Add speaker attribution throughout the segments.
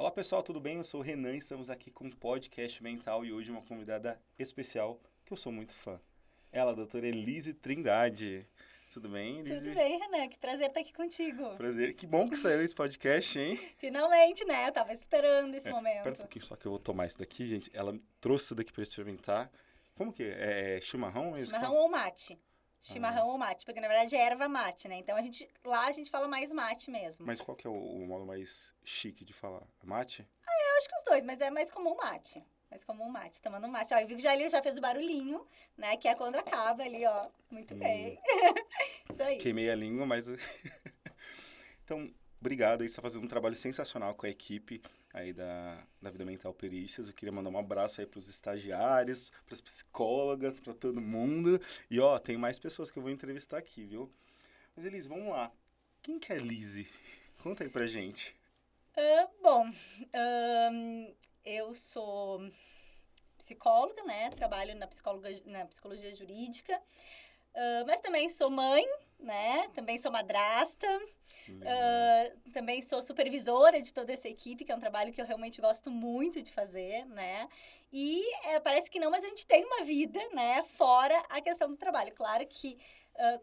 Speaker 1: Olá pessoal, tudo bem? Eu sou o Renan, estamos aqui com um podcast mental e hoje uma convidada especial que eu sou muito fã. Ela, a doutora Elise Trindade. Tudo bem,
Speaker 2: Tudo
Speaker 1: Elise?
Speaker 2: bem, Renan? Que prazer estar aqui contigo.
Speaker 1: Prazer, que bom que saiu esse podcast, hein?
Speaker 2: Finalmente, né? Eu tava esperando esse
Speaker 1: Espera um
Speaker 2: momento.
Speaker 1: pouquinho só que eu vou tomar isso daqui, gente. Ela trouxe isso daqui para experimentar. Como que é? É chimarrão mesmo?
Speaker 2: Chimarrão ou mate? Chimarrão ou mate, porque na verdade é erva mate, né? Então lá a gente fala mais mate mesmo.
Speaker 1: Mas qual que é o modo mais chique de falar? Mate?
Speaker 2: Eu acho que os dois, mas é mais comum mate. Mais comum mate, tomando mate. Ó, eu vi que ele já fez o barulhinho, né? Que é quando acaba ali, ó. Muito bem. Isso aí.
Speaker 1: Queimei a língua, mas... Então, obrigado aí, você está fazendo um trabalho sensacional com a equipe aí da Vida Mental Perícias. Eu queria mandar um abraço aí para os estagiários, para as psicólogas, para todo mundo. E ó, tem mais pessoas que eu vou entrevistar aqui, viu? Mas Elise, vamos lá. Quem que é Elise? Conta aí pra gente.
Speaker 2: Bom, eu sou psicóloga, né? Trabalho na psicologia jurídica. Mas também sou mãe, né? Também sou madrasta. Também sou supervisora de toda essa equipe, que é um trabalho que eu realmente gosto muito de fazer, né? E parece que não, mas a gente tem uma vida, né? Fora a questão do trabalho. Claro que,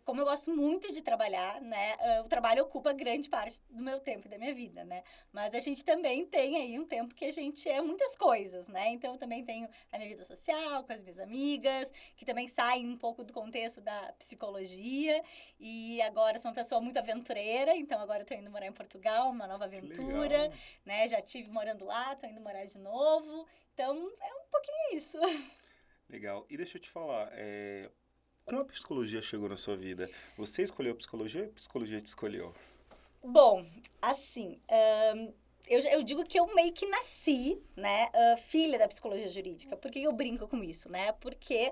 Speaker 2: como eu gosto muito de trabalhar, né? O trabalho ocupa grande parte do meu tempo e da minha vida, né? Mas a gente também tem aí um tempo que a gente é muitas coisas, né? Então, eu também tenho a minha vida social, com as minhas amigas, que também saem um pouco do contexto da psicologia. E agora sou uma pessoa muito aventureira, então agora eu tô indo morar em Portugal, uma nova aventura, né? Já estive morando lá, tô indo morar de novo. Então, é um pouquinho isso.
Speaker 1: Legal. E deixa eu te falar, como a psicologia chegou na sua vida? Você escolheu a psicologia ou a psicologia te escolheu?
Speaker 2: Bom, assim, eu digo que eu meio que nasci, né, filha da psicologia jurídica. Por que eu brinco com isso, né? Porque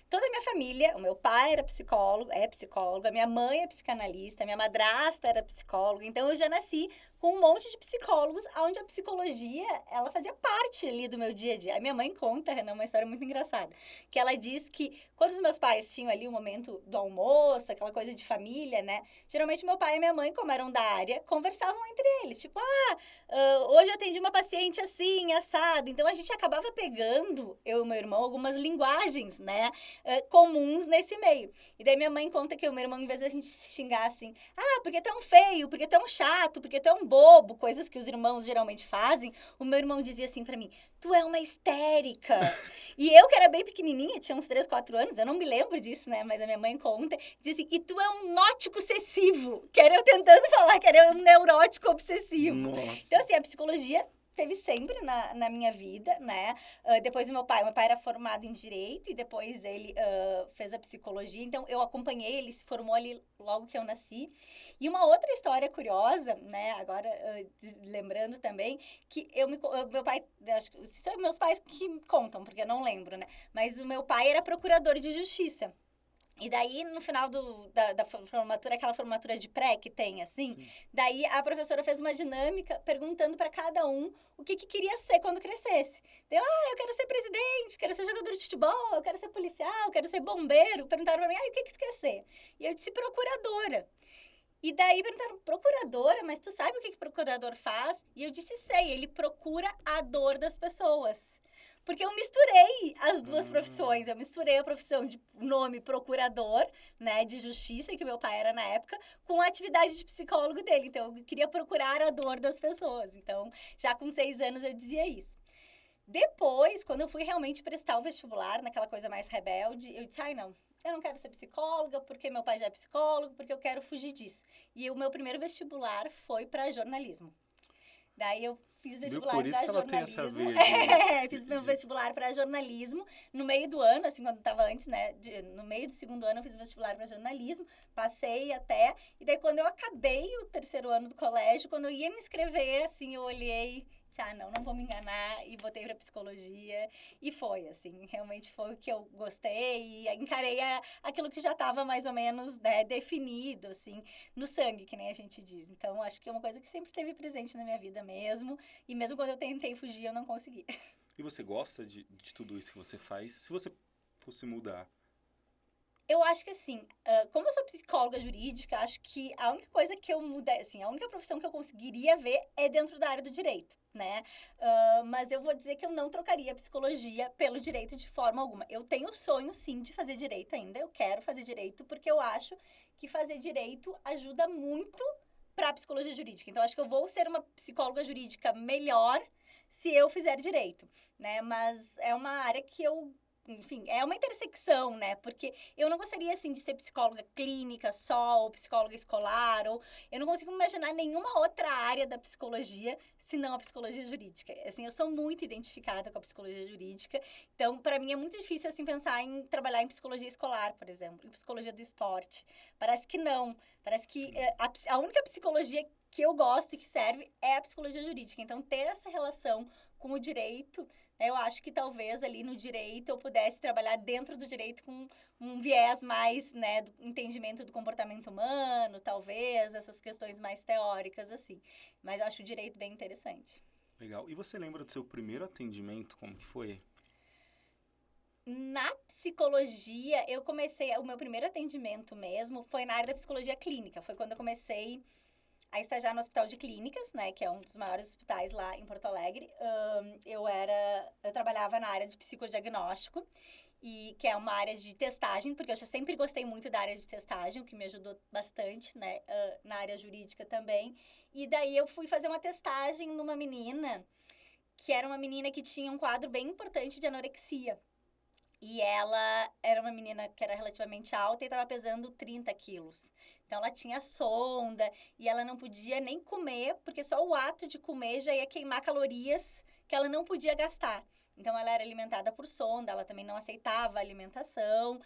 Speaker 2: toda a minha família, o meu pai era psicólogo, é psicólogo, a minha mãe é psicanalista, a minha madrasta era psicóloga, então eu já nasci com um monte de psicólogos, onde a psicologia, ela fazia parte ali do meu dia a dia. A minha mãe conta, Renan, uma história muito engraçada, que ela diz que quando os meus pais tinham ali o momento do almoço, aquela coisa de família, né, geralmente meu pai e minha mãe, como eram da área, conversavam entre eles, tipo, hoje eu atendi uma paciente assim, assado, então a gente acabava pegando, eu e meu irmão, algumas linguagens, né, comuns nesse meio. E daí minha mãe conta que o meu irmão, em vez de a gente se xingar assim, porque tu é um feio, porque tu é um chato, porque tu é um bobo, coisas que os irmãos geralmente fazem, o meu irmão dizia assim pra mim, tu é uma histérica. E eu, que era bem pequenininha, tinha uns 3, 4 anos, eu não me lembro disso, né, mas a minha mãe conta, diz assim, e tu é um nótico excessivo, que era eu tentando falar que era um neurótico obsessivo.
Speaker 1: Nossa.
Speaker 2: Então, assim, a psicologia teve sempre na minha vida, né? Depois o meu pai era formado em Direito e depois ele fez a psicologia. Então, eu acompanhei, ele se formou ali logo que eu nasci. E uma outra história curiosa, né? Agora, lembrando também, que meu pai, acho que são meus pais que contam, porque eu não lembro, né? Mas o meu pai era procurador de justiça. E daí, no final da formatura, aquela formatura de pré que tem, assim,
Speaker 1: Sim.
Speaker 2: daí a professora fez uma dinâmica perguntando para cada um o que queria ser quando crescesse. Deu, eu quero ser presidente, quero ser jogador de futebol, eu quero ser policial, eu quero ser bombeiro. Perguntaram para mim, o que tu quer ser? E eu disse, procuradora. E daí perguntaram, procuradora? Mas tu sabe o que procurador faz? E eu disse, sei, ele procura a dor das pessoas. Porque eu misturei as duas profissões. Eu misturei a profissão de nome procurador, né, de justiça, que meu pai era na época, com a atividade de psicólogo dele. Então, eu queria procurar a dor das pessoas. Então, já com 6 anos eu dizia isso. Depois, quando eu fui realmente prestar o vestibular, naquela coisa mais rebelde, eu disse, não, eu não quero ser psicóloga, porque meu pai já é psicólogo, porque eu quero fugir disso. E o meu primeiro vestibular foi para jornalismo. Daí eu fiz vestibular
Speaker 1: Por isso
Speaker 2: para
Speaker 1: que ela tem essa
Speaker 2: jornalismo.
Speaker 1: veia
Speaker 2: Fiz meu vestibular para jornalismo no meio do ano, assim, quando estava antes, né? No meio do segundo ano eu fiz vestibular para jornalismo, passei até. E daí quando eu acabei o terceiro ano do colégio, quando eu ia me inscrever, assim, eu olhei, disse, não vou me enganar, e botei para psicologia. E foi, assim, realmente foi o que eu gostei, e encarei aquilo que já estava mais ou menos, né, definido, assim, no sangue, que nem a gente diz. Então, acho que é uma coisa que sempre esteve presente na minha vida mesmo, e mesmo quando eu tentei fugir, eu não consegui.
Speaker 1: E você gosta de tudo isso que você faz? Se você fosse mudar?
Speaker 2: Eu acho que, assim, como eu sou psicóloga jurídica, acho que a única coisa que eu mudei, assim, a única profissão que eu conseguiria ver é dentro da área do direito, né? Mas eu vou dizer que eu não trocaria a psicologia pelo direito de forma alguma. Eu tenho o sonho, sim, de fazer direito ainda. Eu quero fazer direito porque eu acho que fazer direito ajuda muito para a psicologia jurídica. Então, acho que eu vou ser uma psicóloga jurídica melhor se eu fizer direito, né? Mas é uma área que eu, enfim, é uma intersecção, né? Porque eu não gostaria, assim, de ser psicóloga clínica só, ou psicóloga escolar, ou... Eu não consigo imaginar nenhuma outra área da psicologia, senão a psicologia jurídica. Assim, eu sou muito identificada com a psicologia jurídica, então, para mim, é muito difícil, assim, pensar em trabalhar em psicologia escolar, por exemplo, em psicologia do esporte. Parece que não. Parece que a única psicologia que eu gosto e que serve é a psicologia jurídica. Então, ter essa relação com o direito, né, eu acho que talvez ali no direito eu pudesse trabalhar dentro do direito com um viés mais, né, do entendimento do comportamento humano, talvez, essas questões mais teóricas, assim. Mas eu acho o direito bem interessante.
Speaker 1: Legal. E você lembra do seu primeiro atendimento, como que foi?
Speaker 2: Na psicologia, eu comecei, o meu primeiro atendimento mesmo foi na área da psicologia clínica. Foi quando eu comecei a estagiar no Hospital de Clínicas, né, que é um dos maiores hospitais lá em Porto Alegre. Eu trabalhava na área de psicodiagnóstico, e que é uma área de testagem, porque eu já sempre gostei muito da área de testagem, o que me ajudou bastante, né, na área jurídica também. E daí eu fui fazer uma testagem numa menina, que era uma menina que tinha um quadro bem importante de anorexia. E ela era uma menina que era relativamente alta e estava pesando 30 quilos. Então, ela tinha sonda e ela não podia nem comer, porque só o ato de comer já ia queimar calorias que ela não podia gastar. Então, ela era alimentada por sonda, ela também não aceitava alimentação.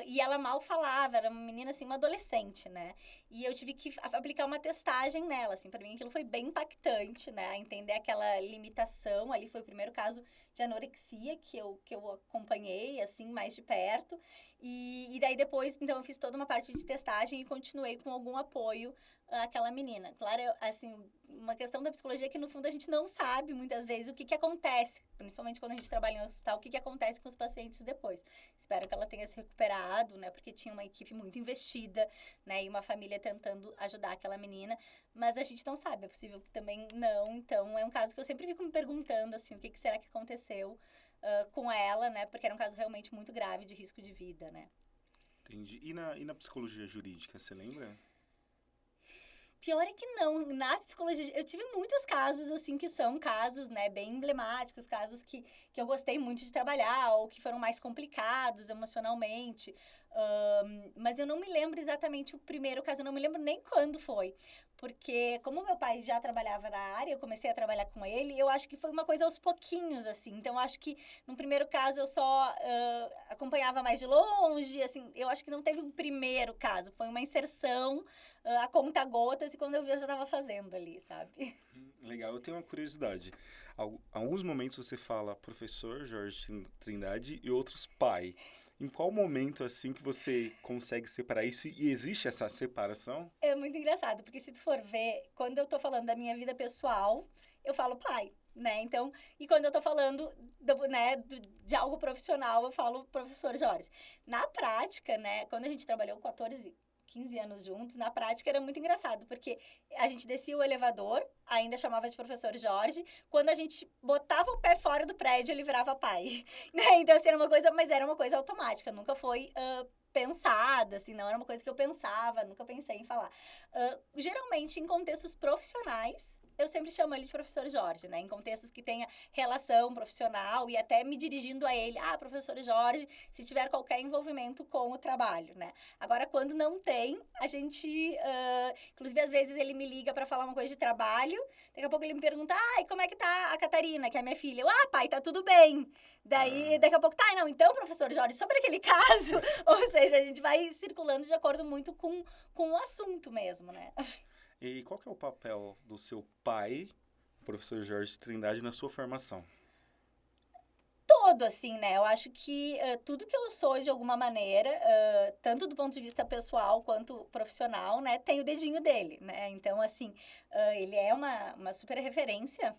Speaker 2: E ela mal falava, era uma menina, assim, uma adolescente, né? E eu tive que aplicar uma testagem nela, assim. Para mim, aquilo foi bem impactante, né? Entender aquela limitação. Ali foi o primeiro caso de anorexia que eu acompanhei, assim, mais de perto. E daí depois, então, eu fiz toda uma parte de testagem e continuei com algum apoio àquela menina. Claro, assim, uma questão da psicologia é que, no fundo, a gente não sabe, muitas vezes, o que acontece, principalmente quando a gente trabalha em hospital, o que acontece com os pacientes depois. Espero que ela tenha se recuperado, né, porque tinha uma equipe muito investida, né, e uma família tentando ajudar aquela menina, mas a gente não sabe, é possível que também não. Então, é um caso que eu sempre fico me perguntando, assim, o que será que aconteceu com ela, né, porque era um caso realmente muito grave de risco de vida, né.
Speaker 1: Entendi. E na psicologia jurídica, você lembra?
Speaker 2: Pior é que não, na psicologia, eu tive muitos casos, assim, que são casos, né, bem emblemáticos, casos que eu gostei muito de trabalhar, ou que foram mais complicados emocionalmente, mas eu não me lembro exatamente o primeiro caso, eu não me lembro nem quando foi, porque como meu pai já trabalhava na área, eu comecei a trabalhar com ele, eu acho que foi uma coisa aos pouquinhos, assim, então eu acho que no primeiro caso eu só acompanhava mais de longe, assim, eu acho que não teve um primeiro caso, foi uma inserção a conta-gotas, e quando eu vi, eu já estava fazendo ali, sabe?
Speaker 1: Legal, eu tenho uma curiosidade. Alguns momentos você fala professor Jorge Trindade e outros pai. Em qual momento, assim, que você consegue separar isso e existe essa separação?
Speaker 2: É muito engraçado, porque se tu for ver, quando eu tô falando da minha vida pessoal, eu falo pai, né? Então, e quando eu tô falando de algo profissional, eu falo professor Jorge. Na prática, né, quando a gente trabalhou 15 anos juntos, na prática era muito engraçado, porque a gente descia o elevador, ainda chamava de professor Jorge, quando a gente botava o pé fora do prédio, ele virava pai, né? Então, assim, era uma coisa automática, nunca foi pensada, assim, não era uma coisa que eu pensava, nunca pensei em falar. Geralmente, em contextos profissionais, eu sempre chamo ele de professor Jorge, né? Em contextos que tenha relação profissional e até me dirigindo a ele, professor Jorge, se tiver qualquer envolvimento com o trabalho, né? Agora, quando não tem, a gente... inclusive, às vezes, ele me liga para falar uma coisa de trabalho, daqui a pouco ele me pergunta, e como é que tá a Catarina, que é minha filha? Pai, tá tudo bem. Daí, daqui a pouco, não, então, professor Jorge, sobre aquele caso, ou seja, a gente vai circulando de acordo muito com o assunto mesmo, né?
Speaker 1: E qual que é o papel do seu pai, o professor Jorge Trindade, na sua formação?
Speaker 2: Todo, assim, né? Eu acho que tudo que eu sou, de alguma maneira, tanto do ponto de vista pessoal quanto profissional, né? Tem o dedinho dele, né? Então, assim, ele é uma super referência,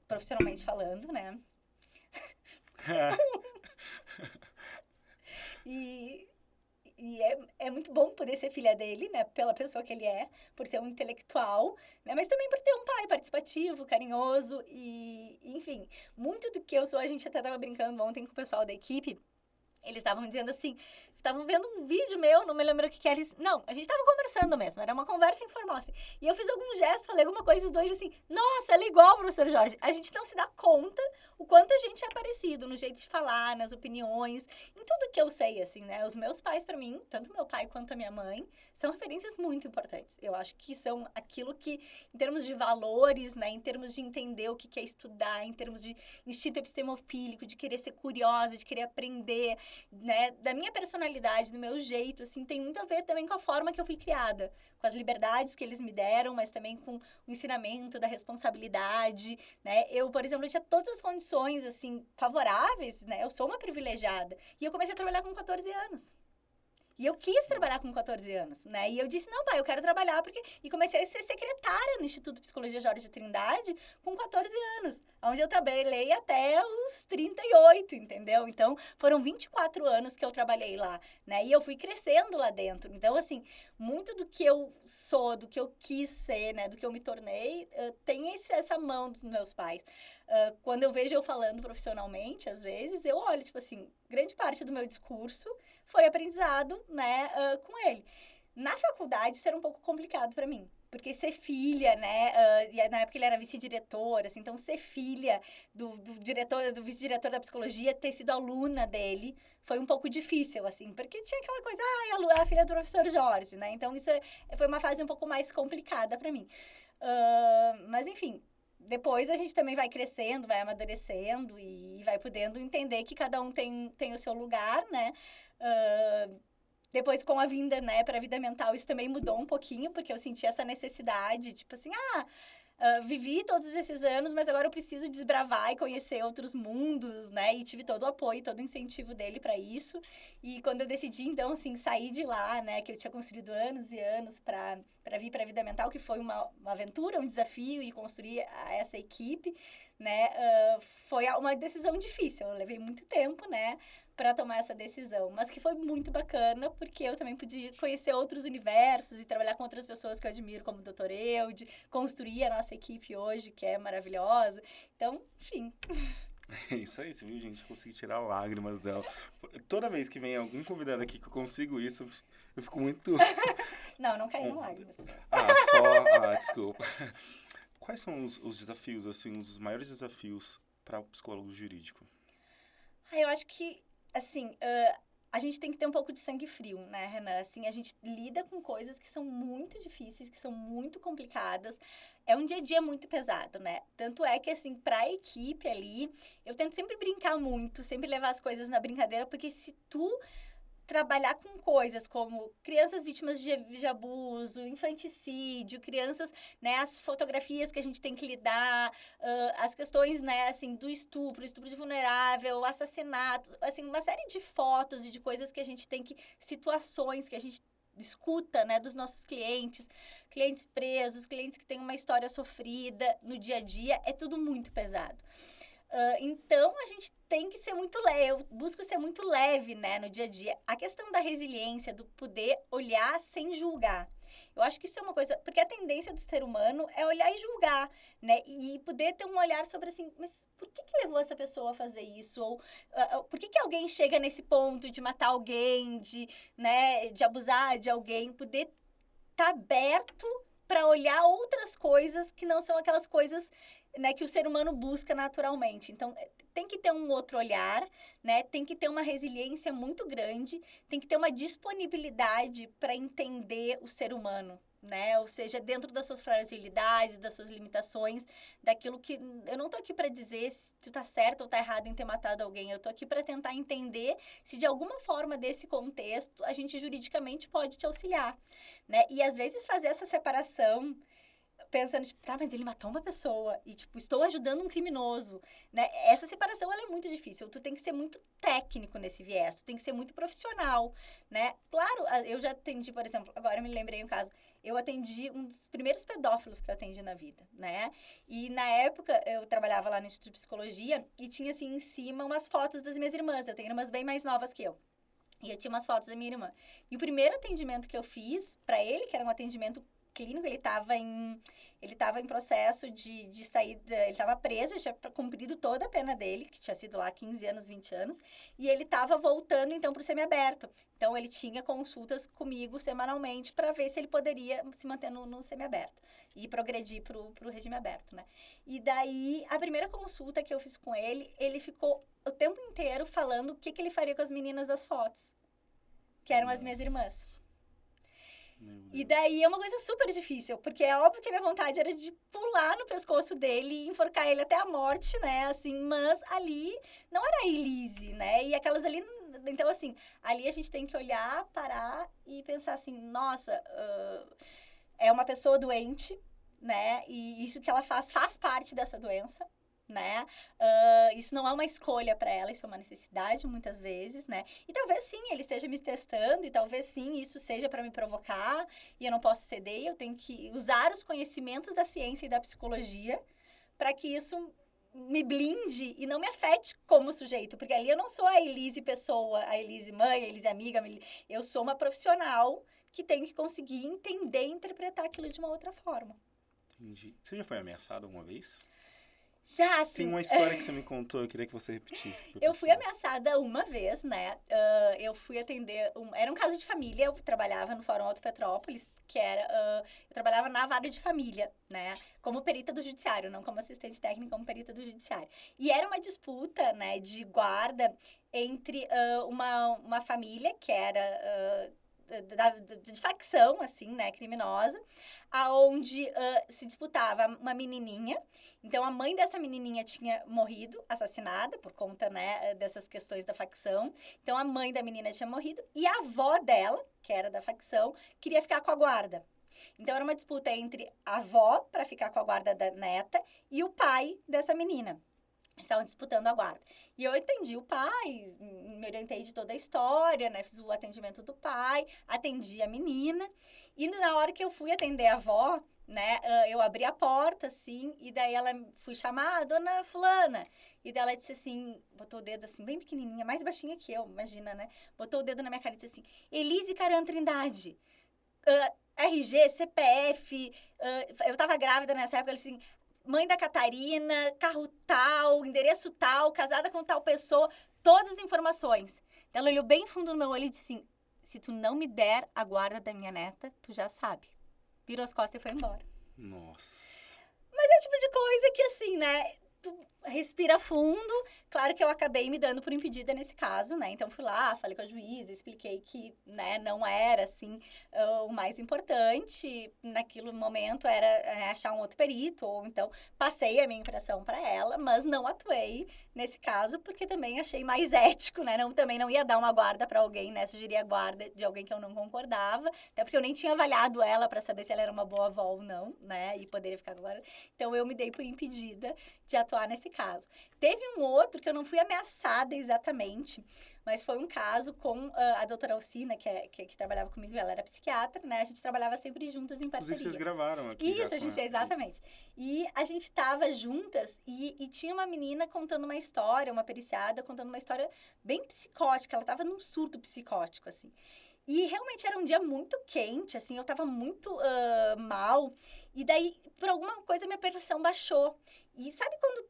Speaker 2: profissionalmente falando, né? E e é muito bom poder ser filha dele, né? Pela pessoa que ele é, por ter um intelectual, né? Mas também por ter um pai participativo, carinhoso e, enfim, muito do que eu sou, a gente até tava brincando ontem com o pessoal da equipe. Eles estavam dizendo assim, estavam vendo um vídeo meu, não me lembro o que era. Não, a gente estava conversando mesmo, era uma conversa informal, assim. E eu fiz algum gesto, falei alguma coisa, os dois assim, nossa, ela é igual ao professor Jorge. A gente não se dá conta o quanto a gente é parecido no jeito de falar, nas opiniões, em tudo que eu sei, assim, né? Os meus pais, para mim, tanto meu pai quanto a minha mãe, são referências muito importantes. Eu acho que são aquilo que, em termos de valores, né? Em termos de entender o que é estudar, em termos de instinto epistemofílico, de querer ser curiosa, de querer aprender, né, da minha personalidade, do meu jeito, assim, tem muito a ver também com a forma que eu fui criada, com as liberdades que eles me deram, mas também com o ensinamento da responsabilidade, né? Eu, por exemplo, eu tinha todas as condições, assim, favoráveis, né? Eu sou uma privilegiada. E eu comecei a trabalhar com 14 anos. E eu quis trabalhar com 14 anos, né? E eu disse, não, pai, eu quero trabalhar porque... E comecei a ser secretária no Instituto de Psicologia Jorge de Trindade com 14 anos, onde eu trabalhei até os 38, entendeu? Então, foram 24 anos que eu trabalhei lá, né? E eu fui crescendo lá dentro. Então, assim, muito do que eu sou, do que eu quis ser, né? Do que eu me tornei, tem essa mão dos meus pais. Quando eu vejo eu falando profissionalmente, às vezes, eu olho, tipo assim, grande parte do meu discurso foi aprendizado, né, com ele. Na faculdade, isso era um pouco complicado para mim, porque ser filha, né, e na época ele era vice-diretor, assim, então ser filha do diretor, do vice-diretor da psicologia, ter sido aluna dele, foi um pouco difícil, assim, porque tinha aquela coisa, a filha do professor Jorge, né, então isso foi uma fase um pouco mais complicada para mim. Mas, enfim, depois a gente também vai crescendo, vai amadurecendo e vai podendo entender que cada um tem o seu lugar, né? Depois, com a vinda, né, para a vida mental, isso também mudou um pouquinho, porque eu senti essa necessidade, tipo assim, vivi todos esses anos, mas agora eu preciso desbravar e conhecer outros mundos, né? E tive todo o apoio, todo o incentivo dele para isso. E quando eu decidi, então, assim, sair de lá, né? Que eu tinha construído anos e anos para vir para a vida mental, que foi uma aventura, um desafio e construir essa equipe, né? Foi uma decisão difícil. Eu levei muito tempo, né? Para tomar essa decisão, mas que foi muito bacana, porque eu também pude conhecer outros universos e trabalhar com outras pessoas que eu admiro, como o Dr. Eude, construir a nossa equipe hoje, que é maravilhosa. Então, enfim.
Speaker 1: É isso aí, você viu, gente? Eu consegui tirar lágrimas dela. Toda vez que vem algum convidado aqui que eu consigo isso, eu fico muito...
Speaker 2: Não caíram lágrimas.
Speaker 1: Desculpa. Quais são os desafios, assim, os maiores desafios para o psicólogo jurídico?
Speaker 2: Eu acho que, assim, a gente tem que ter um pouco de sangue frio, né, Renan? Assim, a gente lida com coisas que são muito difíceis, que são muito complicadas. É um dia a dia muito pesado, né? Tanto é que, assim, pra equipe ali, eu tento sempre brincar muito, sempre levar as coisas na brincadeira, porque se tu trabalhar com coisas como crianças vítimas de abuso, infanticídio, crianças, né, as fotografias que a gente tem que lidar, as questões, né, assim, do estupro de vulnerável, assassinato, assim, uma série de fotos e de coisas que a gente tem que, situações que a gente escuta, né, dos nossos clientes presos, clientes que têm uma história sofrida no dia a dia, é tudo muito pesado. Então, a gente tem que ser muito leve, eu busco ser muito leve, né, no dia a dia. A questão da resiliência, do poder olhar sem julgar. Eu acho que isso é uma coisa, porque a tendência do ser humano é olhar e julgar, né, e poder ter um olhar sobre assim, mas por que levou essa pessoa a fazer isso? Ou por que alguém chega nesse ponto de matar alguém, né, de abusar de alguém, poder estar aberto para olhar outras coisas que não são aquelas coisas, né, que o ser humano busca naturalmente. Então, tem que ter um outro olhar, né? Tem que ter uma resiliência muito grande, tem que ter uma disponibilidade para entender o ser humano, né? Ou seja, dentro das suas fragilidades, das suas limitações, daquilo que... Eu não tô aqui para dizer se tu tá certo ou tá errado em ter matado alguém, eu tô aqui para tentar entender se de alguma forma desse contexto a gente juridicamente pode te auxiliar, né? E às vezes fazer essa separação pensando, tipo, mas ele matou uma pessoa e, tipo, estou ajudando um criminoso, né? Essa separação, ela é muito difícil. Tu tem que ser muito técnico nesse viés, tu tem que ser muito profissional, né? Claro, eu já atendi, por exemplo, agora eu me lembrei um caso, eu atendi um dos primeiros pedófilos que eu atendi na vida, né? E, na época, eu trabalhava lá no Instituto de Psicologia e tinha, assim, em cima umas fotos das minhas irmãs. Eu tenho irmãs bem mais novas que eu. E eu tinha umas fotos da minha irmã. E o primeiro atendimento que eu fiz pra ele, que era um atendimento clínico, ele estava em processo de saída, ele estava preso, ele tinha cumprido toda a pena dele, que tinha sido lá 15 anos, 20 anos, e ele estava voltando, então, para o semiaberto. Então, ele tinha consultas comigo semanalmente para ver se ele poderia se manter no semiaberto e progredir para o regime aberto, né? E daí, a primeira consulta que eu fiz com ele, ele ficou o tempo inteiro falando o que ele faria com as meninas das fotos, que eram as minhas irmãs. E daí é uma coisa super difícil, porque é óbvio que a minha vontade era de pular no pescoço dele e enforcar ele até a morte, né, assim, mas ali não era a Elise, né, e aquelas ali, então assim, ali a gente tem que olhar, parar e pensar assim, nossa, é uma pessoa doente, né, e isso que ela faz parte dessa doença, né? Isso não é uma escolha para ela, isso é uma necessidade muitas vezes, né? E talvez sim ele esteja me testando e talvez sim isso seja para me provocar e eu não posso ceder, eu tenho que usar os conhecimentos da ciência e da psicologia para que isso me blinde e não me afete como sujeito, porque ali eu não sou a Elise pessoa, a Elise mãe, a Elise amiga, eu sou uma profissional que tenho que conseguir entender e interpretar aquilo de uma outra forma.
Speaker 1: Entendi. Você já foi ameaçado alguma vez?
Speaker 2: Já, sim.
Speaker 1: Tem uma história que você me contou, eu queria que você repetisse.
Speaker 2: Eu fui ameaçada uma vez, né? Eu fui atender... Era um caso de família, eu trabalhava no Fórum Alto Petrópolis, que era... eu trabalhava na vara de família, né? Como perita do judiciário, não como assistente técnica, como perita do judiciário. E era uma disputa, né, de guarda entre uma família que era... de facção, assim, né, criminosa, aonde se disputava uma menininha. Então, a mãe dessa menininha tinha morrido, assassinada, por conta, né, dessas questões da facção. Então, a mãe da menina tinha morrido e a avó dela, que era da facção, queria ficar com a guarda. Então, era uma disputa entre a avó, para ficar com a guarda da neta, e o pai dessa menina. Estavam disputando a guarda. E eu atendi o pai, me orientei de toda a história, né? Fiz o atendimento do pai, atendi a menina. E na hora que eu fui atender a avó, né? Eu abri a porta, assim, e daí ela fui chamar, dona fulana. E daí ela disse assim, botou o dedo assim, bem pequenininha, mais baixinha que eu, imagina, né? Botou o dedo na minha cara e disse assim, Elise Caran Trindade, RG, CPF, eu tava grávida nessa época, ela disse assim, mãe da Catarina, carro tal, endereço tal, casada com tal pessoa, todas as informações. Ela olhou bem fundo no meu olho e disse assim, se tu não me der a guarda da minha neta, tu já sabe. Virou as costas e foi embora.
Speaker 1: Nossa.
Speaker 2: Mas é o tipo de coisa que, assim, né, tu respira fundo. Claro que eu acabei me dando por impedida nesse caso, né? Então, fui lá, falei com a juíza, expliquei que, né, não era, assim, o mais importante naquele momento era achar um outro perito, ou então passei a minha impressão para ela, mas não atuei nesse caso, porque também achei mais ético, né? Também não ia dar uma guarda para alguém, né? Sugerir a guarda de alguém que eu não concordava, até porque eu nem tinha avaliado ela para saber se ela era uma boa avó ou não, né? E poderia ficar com a guarda. Então, eu me dei por impedida de atuar nesse caso. Teve um outro que eu não fui ameaçada exatamente, mas foi um caso com a doutora Alcina, que trabalhava comigo, ela era psiquiatra, né? A gente trabalhava sempre juntas em parceria.
Speaker 1: Inclusive, vocês gravaram aqui.
Speaker 2: Isso, a gente, exatamente. E a gente estava juntas e tinha uma menina contando uma história, uma periciada, contando uma história bem psicótica, ela estava num surto psicótico, assim. E realmente era um dia muito quente, assim, eu estava muito mal, e daí, por alguma coisa, minha pressão baixou. E sabe quando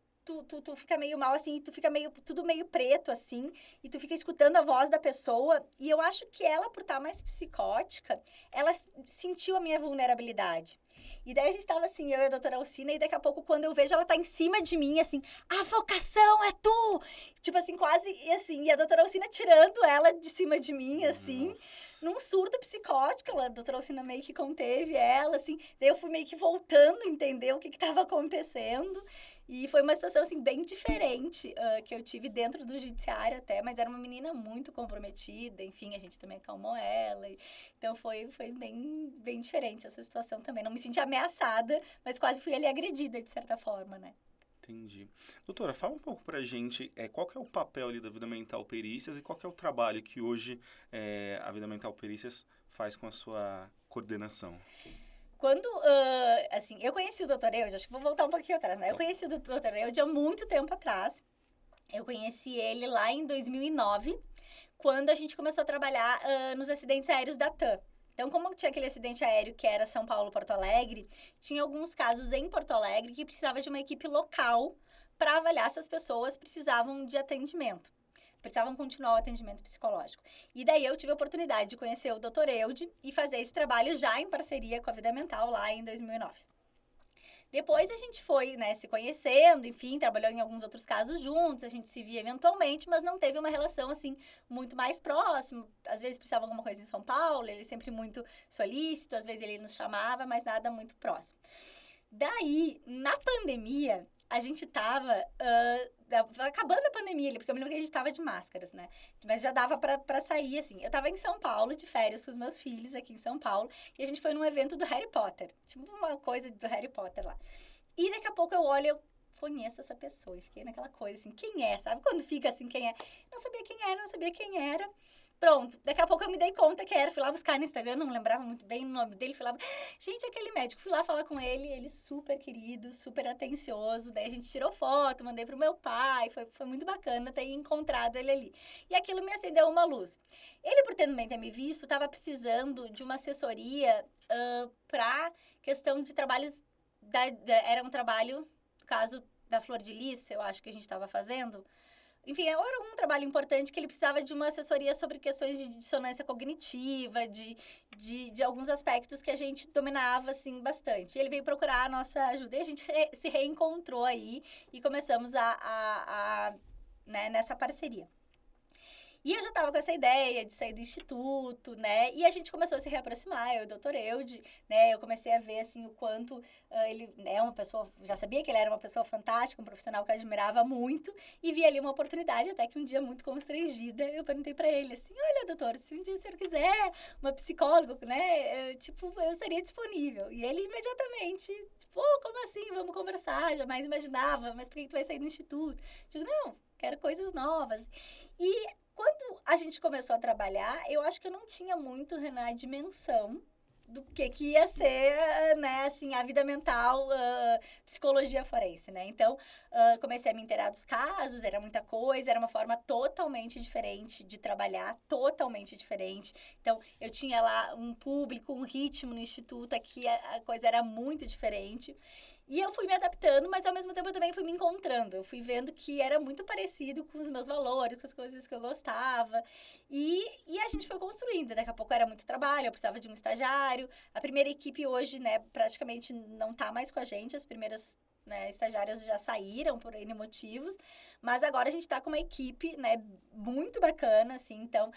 Speaker 2: tu fica meio mal, assim, tu fica tudo meio preto, assim, e tu fica escutando a voz da pessoa, e eu acho que ela, por estar mais psicótica, ela sentiu a minha vulnerabilidade. E daí a gente tava assim, eu e a doutora Alcina, e daqui a pouco, quando eu vejo, ela tá em cima de mim, assim, a vocação é tu! Tipo assim, quase, assim, e a doutora Alcina tirando ela de cima de mim, assim, num surto psicótico, a doutora Alcina meio que conteve ela, assim, daí eu fui meio que voltando a entender o que tava acontecendo, e foi uma situação, assim, bem diferente que eu tive dentro do judiciário até, mas era uma menina muito comprometida, enfim, a gente também acalmou ela, então foi bem, bem diferente essa situação também, não me senti ameaçada, mas quase fui ali agredida, de certa forma, né?
Speaker 1: Entendi. Doutora, fala um pouco pra gente qual que é o papel ali da Vida Mental Perícias e qual que é o trabalho que hoje a Vida Mental Perícias faz com a sua coordenação.
Speaker 2: Quando, assim, eu conheci o Dr. Eude, acho que vou voltar um pouquinho atrás, né? Eu conheci o Dr. Eude há muito tempo atrás. Eu conheci ele lá em 2009, quando a gente começou a trabalhar nos acidentes aéreos da TAM. Então, como tinha aquele acidente aéreo que era São Paulo-Porto Alegre, tinha alguns casos em Porto Alegre que precisava de uma equipe local para avaliar se as pessoas precisavam de atendimento. Precisavam continuar o atendimento psicológico. E daí eu tive a oportunidade de conhecer o Dr. Eude e fazer esse trabalho já em parceria com a Vida Mental lá em 2009. Depois a gente foi, né, se conhecendo, enfim, trabalhou em alguns outros casos juntos, a gente se via eventualmente, mas não teve uma relação, assim, muito mais próxima. Às vezes precisava alguma coisa em São Paulo, ele sempre muito solícito, às vezes ele nos chamava, mas nada muito próximo. Daí, na pandemia, a gente tava acabando a pandemia ali, porque eu me lembro que a gente tava de máscaras, né? Mas já dava pra sair, assim. Eu tava em São Paulo, de férias com os meus filhos aqui em São Paulo, e a gente foi num evento do Harry Potter. Tipo uma coisa do Harry Potter lá. E daqui a pouco eu olho, eu conheço essa pessoa. E fiquei naquela coisa, assim, quem é? Sabe quando fica assim, quem é? Não sabia quem era, não sabia quem era. Pronto, daqui a pouco eu me dei conta que era, fui lá buscar no Instagram, não lembrava muito bem o nome dele, fui lá, gente, aquele médico, fui lá falar com ele super querido, super atencioso, daí a gente tirou foto, mandei pro meu pai, foi muito bacana ter encontrado ele ali. E aquilo me acendeu uma luz. Ele, por também ter me visto, estava precisando de uma assessoria para questão de trabalhos, era um trabalho, no caso da Flor de Lis, eu acho que a gente estava fazendo. Enfim, era um trabalho importante que ele precisava de uma assessoria sobre questões de dissonância cognitiva, de alguns aspectos que a gente dominava, assim, bastante. E ele veio procurar a nossa ajuda e a gente se reencontrou aí e começamos né, nessa parceria. E eu já estava com essa ideia de sair do instituto, né? E a gente começou a se reaproximar, eu e o Dr. Eude, né? Eu comecei a ver, assim, o quanto ele é uma pessoa... Já sabia que ele era uma pessoa fantástica, um profissional que eu admirava muito. E vi ali uma oportunidade, até que um dia, muito constrangida, eu perguntei para ele, assim, olha, doutor, se um dia o senhor quiser uma psicóloga, né? Eu estaria disponível. E ele imediatamente, tipo, como assim? Vamos conversar, jamais imaginava. Mas por que tu vai sair do instituto? Eu digo, não, quero coisas novas. E quando a gente começou a trabalhar, eu acho que eu não tinha muito, Renan, a dimensão do que ia ser, né, assim, a vida mental, psicologia forense, né? Então, comecei a me inteirar dos casos, era muita coisa, era uma forma totalmente diferente de trabalhar, totalmente diferente. Então, eu tinha lá um público, um ritmo no instituto, aqui a coisa era muito diferente. E eu fui me adaptando, mas ao mesmo tempo eu também fui me encontrando. Eu fui vendo que era muito parecido com os meus valores, com as coisas que eu gostava. E a gente foi construindo. Daqui a pouco era muito trabalho, eu precisava de um estagiário. A primeira equipe hoje, né, praticamente não tá mais com a gente. As primeiras, né, estagiárias já saíram por N motivos. Mas agora a gente tá com uma equipe, né, muito bacana, assim. Então,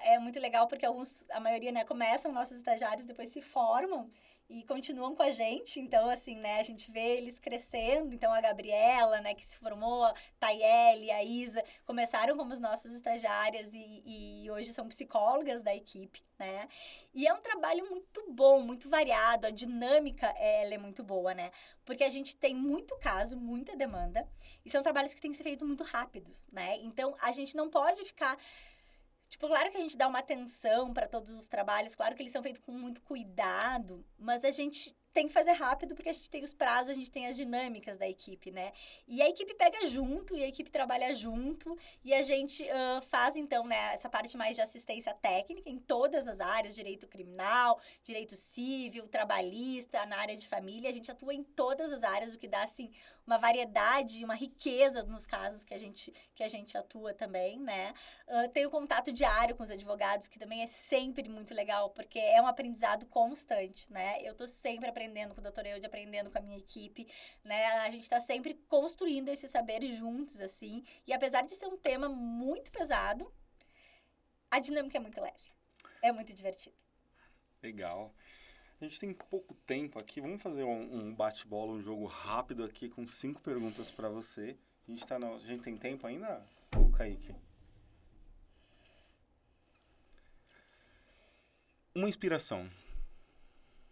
Speaker 2: é muito legal porque a maioria, né, começam nossos estagiários, depois se formam e continuam com a gente, então, assim, né, a gente vê eles crescendo, então a Gabriela, né, que se formou, a Tayeli, a Isa, começaram como as nossas estagiárias e hoje são psicólogas da equipe, né, e é um trabalho muito bom, muito variado, a dinâmica, ela é muito boa, né, porque a gente tem muito caso, muita demanda, e são trabalhos que têm que ser feitos muito rápidos, né, então a gente não pode ficar... Tipo, claro que a gente dá uma atenção para todos os trabalhos, claro que eles são feitos com muito cuidado, mas a gente tem que fazer rápido porque a gente tem os prazos, a gente tem as dinâmicas da equipe, né? E a equipe pega junto, e a equipe trabalha junto, e a gente faz, então, né, essa parte mais de assistência técnica em todas as áreas, direito criminal, direito civil, trabalhista, na área de família, a gente atua em todas as áreas, o que dá, assim, uma variedade, uma riqueza nos casos que a gente atua também, né? Tenho contato diário com os advogados, que também é sempre muito legal, porque é um aprendizado constante, né? Eu tô sempre aprendendo com o Dr. Eude, aprendendo com a minha equipe, né? A gente tá sempre construindo esse saber juntos, assim. E apesar de ser um tema muito pesado, a dinâmica é muito leve. É muito divertido.
Speaker 1: Legal. A gente tem pouco tempo aqui. Vamos fazer um bate-bola, um jogo rápido aqui com 5 perguntas para você. A gente tem tempo ainda, ô Kaique? Uma inspiração.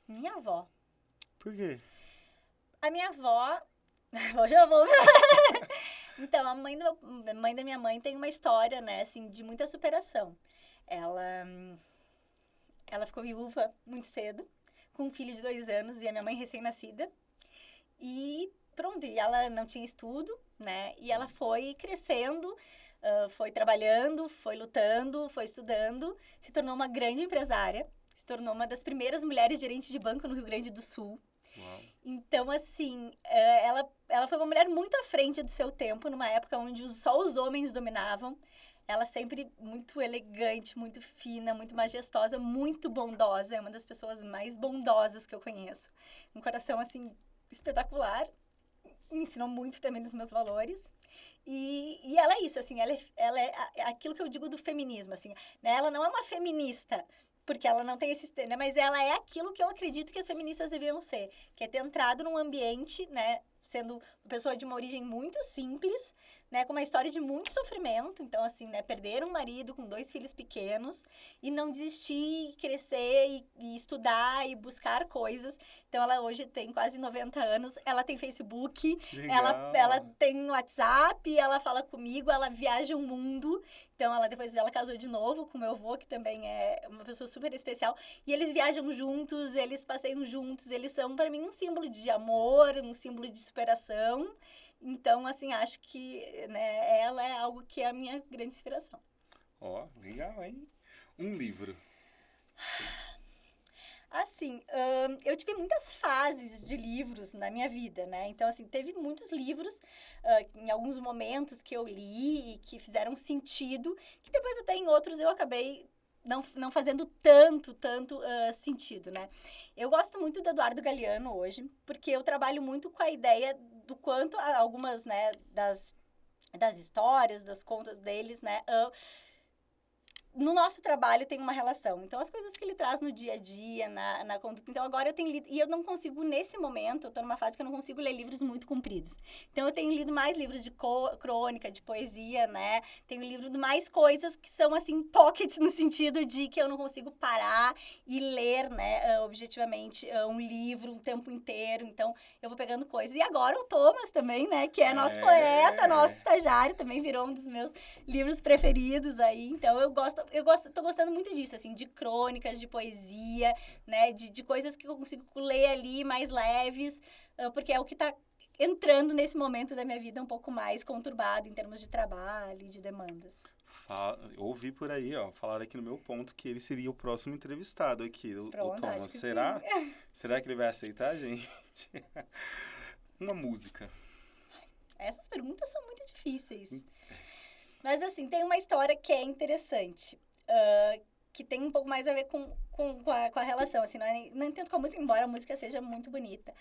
Speaker 2: Minha avó.
Speaker 1: Por quê?
Speaker 2: A minha avó... Hoje eu vou... Então, a mãe da minha mãe tem uma história, né, assim, de muita superação. Ela ficou viúva muito cedo, com um filho de 2 anos e a minha mãe recém-nascida. E pronto, e ela não tinha estudo, né? E ela foi crescendo foi trabalhando, foi lutando, foi estudando, se tornou uma grande empresária, se tornou uma das primeiras mulheres gerentes de banco no Rio Grande do Sul.
Speaker 1: Uau.
Speaker 2: Então, assim, ela foi uma mulher muito à frente do seu tempo, numa época onde só os homens dominavam. Ela sempre muito elegante, muito fina, muito majestosa, muito bondosa. É uma das pessoas mais bondosas que eu conheço. Um coração, assim, espetacular. Me ensinou muito também dos meus valores. E ela é isso, assim, ela é aquilo que eu digo do feminismo, assim, né? Ela não é uma feminista, porque ela não tem esse, né? Mas ela é aquilo que eu acredito que as feministas deveriam ser, que é ter entrado num ambiente, né? Sendo uma pessoa de uma origem muito simples, né? Com uma história de muito sofrimento. Então, assim, né? Perder um marido com 2 filhos pequenos e não desistir, crescer e estudar e buscar coisas. Então, ela hoje tem quase 90 anos. Ela tem Facebook, ela tem WhatsApp, ela fala comigo, ela viaja o mundo. Então, depois ela casou de novo com meu avô, que também é uma pessoa super especial. E eles viajam juntos, eles passeiam juntos. Eles são, para mim, um símbolo de amor, um símbolo de superação. Então, assim, acho que, né, ela é algo que é a minha grande inspiração.
Speaker 1: Ó, legal, hein? Um livro.
Speaker 2: Assim, eu tive muitas fases de livros na minha vida, né? Então, assim, teve muitos livros em alguns momentos que eu li e que fizeram sentido, que depois até em outros eu acabei não fazendo tanto sentido, né? Eu gosto muito do Eduardo Galeano hoje, porque eu trabalho muito com a ideia do quanto algumas, né, das histórias, das contas deles, né, no nosso trabalho tem uma relação. Então, as coisas que ele traz no dia a dia, na conduta. Então, agora eu tenho lido... E eu não consigo, nesse momento, eu tô numa fase que eu não consigo ler livros muito compridos. Então, eu tenho lido mais livros de crônica, de poesia, né? Tenho lido mais coisas que são, assim, pockets, no sentido de que eu não consigo parar e ler, né, objetivamente, um livro um tempo inteiro. Então, eu vou pegando coisas. E agora o Thomas também, né? Que é nosso poeta, nosso estagiário, também virou um dos meus livros preferidos aí. Então, tô gostando muito disso, assim, de crônicas, de poesia, né, de coisas que eu consigo ler ali mais leves, porque é o que tá entrando nesse momento da minha vida um pouco mais conturbado em termos de trabalho e de demandas.
Speaker 1: Eu ouvi por aí, ó, falaram aqui no meu ponto que ele seria o próximo entrevistado aqui,
Speaker 2: Pronto,
Speaker 1: o Thomas.
Speaker 2: acho que
Speaker 1: Será?
Speaker 2: sim.
Speaker 1: Será que ele vai aceitar, gente? Uma música.
Speaker 2: Essas perguntas são muito difíceis. Mas, assim, tem uma história que é interessante, que tem um pouco mais a ver com a relação, assim, não é tanto com a música, embora a música seja muito bonita.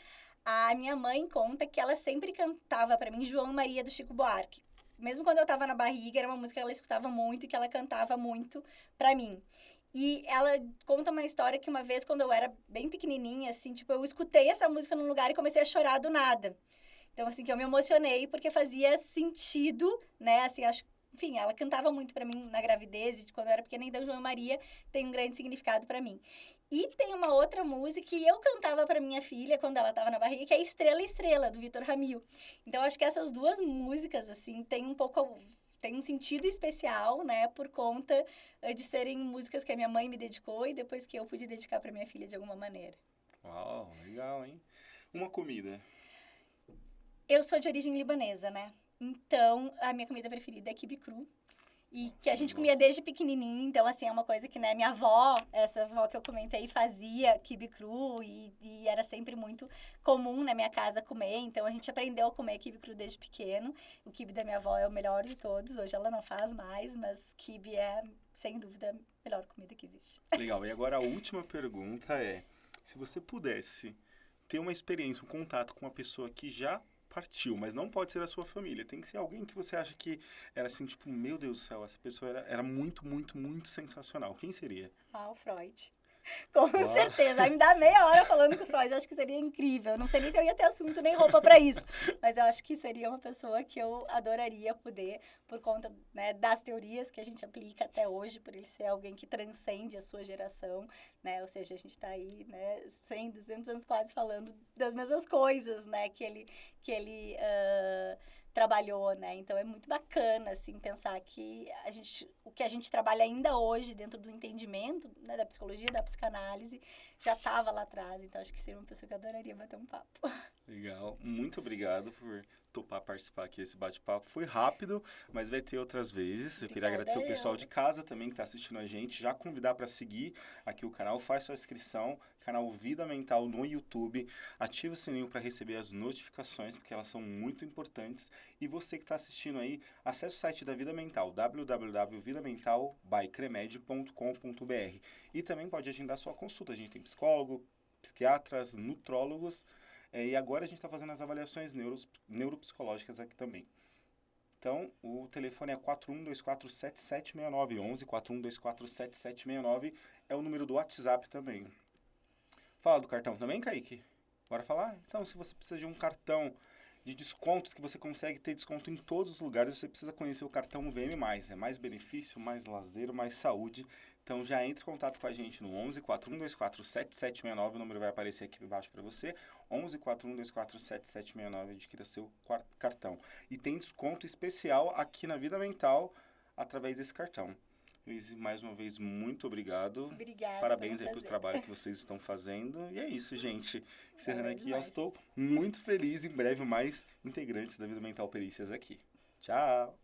Speaker 2: A minha mãe conta que ela sempre cantava para mim João e Maria do Chico Buarque. Mesmo quando eu tava na barriga, era uma música que ela escutava muito e que ela cantava muito para mim. E ela conta uma história que uma vez, quando eu era bem pequenininha, assim, tipo, eu escutei essa música num lugar e comecei a chorar do nada. Então, assim, que eu me emocionei porque fazia sentido, né, assim, acho. Enfim, ela cantava muito para mim na gravidez, de quando eu era pequena, então João e Maria tem um grande significado para mim. E tem uma outra música que eu cantava para minha filha quando ela estava na barriga, que é Estrela Estrela, do Vitor Ramil. Então, acho que essas duas músicas, assim, tem um sentido especial, né, por conta de serem músicas que a minha mãe me dedicou e depois que eu pude dedicar para minha filha de alguma maneira.
Speaker 1: Uau, legal, hein? Uma comida.
Speaker 2: Eu sou de origem libanesa, né? Então, a minha comida preferida é quibe cru. E que a gente comia desde pequenininho. Então, assim, é uma coisa que, né, minha avó, essa avó que eu comentei, fazia quibe cru. E era sempre muito comum na minha casa comer. Então, a gente aprendeu a comer quibe cru desde pequeno. O quibe da minha avó é o melhor de todos. Hoje ela não faz mais, mas quibe é, sem dúvida, a melhor comida que existe.
Speaker 1: Legal. E agora a última pergunta é: se você pudesse ter uma experiência, um contato com uma pessoa que já partiu, mas não pode ser a sua família. Tem que ser alguém que você acha que era assim, tipo, meu Deus do céu, essa pessoa era muito, muito, muito sensacional. Quem seria?
Speaker 2: O Freud. Com certeza. Aí me dá meia hora falando com o Freud. Eu acho que seria incrível. Não sei nem se eu ia ter assunto nem roupa para isso. Mas eu acho que seria uma pessoa que eu adoraria poder, por conta, né, das teorias que a gente aplica até hoje, por ele ser alguém que transcende a sua geração, né? Ou seja, a gente está aí, né, 100, 200 anos quase falando das mesmas coisas, né, que ele trabalhou, né? Então, é muito bacana, assim, pensar que o que a gente trabalha ainda hoje dentro do entendimento, né, da psicologia, da psicanálise, já estava lá atrás. Então, acho que seria uma pessoa que eu adoraria bater um papo.
Speaker 1: Legal. Muito obrigado por topar participar aqui desse bate-papo. Foi rápido, mas vai ter outras vezes. Eu queria agradecer o
Speaker 2: Obrigada
Speaker 1: pessoal
Speaker 2: eu.
Speaker 1: de casa também que está assistindo a gente. Já convidar para seguir aqui o canal, faz sua inscrição, canal Vida Mental no YouTube. Ativa o sininho para receber as notificações, porque elas são muito importantes. E você que está assistindo aí, acesse o site da Vida Mental, www.vidamentalbycremed.com.br. E também pode agendar sua consulta. A gente tem psicólogo, psiquiatras, nutrólogos. E agora a gente está fazendo as avaliações neuropsicológicas aqui também. Então, o telefone é 41247769, 41247769 é o número do WhatsApp também. Fala do cartão também, Kaique? Bora falar? Então, se você precisa de um cartão de descontos, que você consegue ter desconto em todos os lugares, você precisa conhecer o cartão VM+. É mais benefício, mais lazer, mais saúde. Então já entre em contato com a gente no 11 4124 7769, o número vai aparecer aqui embaixo para você. 11 4124 7769, adquira seu cartão. E tem desconto especial aqui na Vida Mental através desse cartão. Luiz, mais uma vez, muito obrigado.
Speaker 2: Obrigada,
Speaker 1: Parabéns
Speaker 2: foi
Speaker 1: aí
Speaker 2: um
Speaker 1: pelo
Speaker 2: prazer.
Speaker 1: trabalho que vocês estão fazendo. E é isso, gente. Encerrando
Speaker 2: Valeu
Speaker 1: aqui, eu
Speaker 2: demais.
Speaker 1: estou muito feliz. Em breve, mais integrantes da Vida Mental Perícias aqui. Tchau!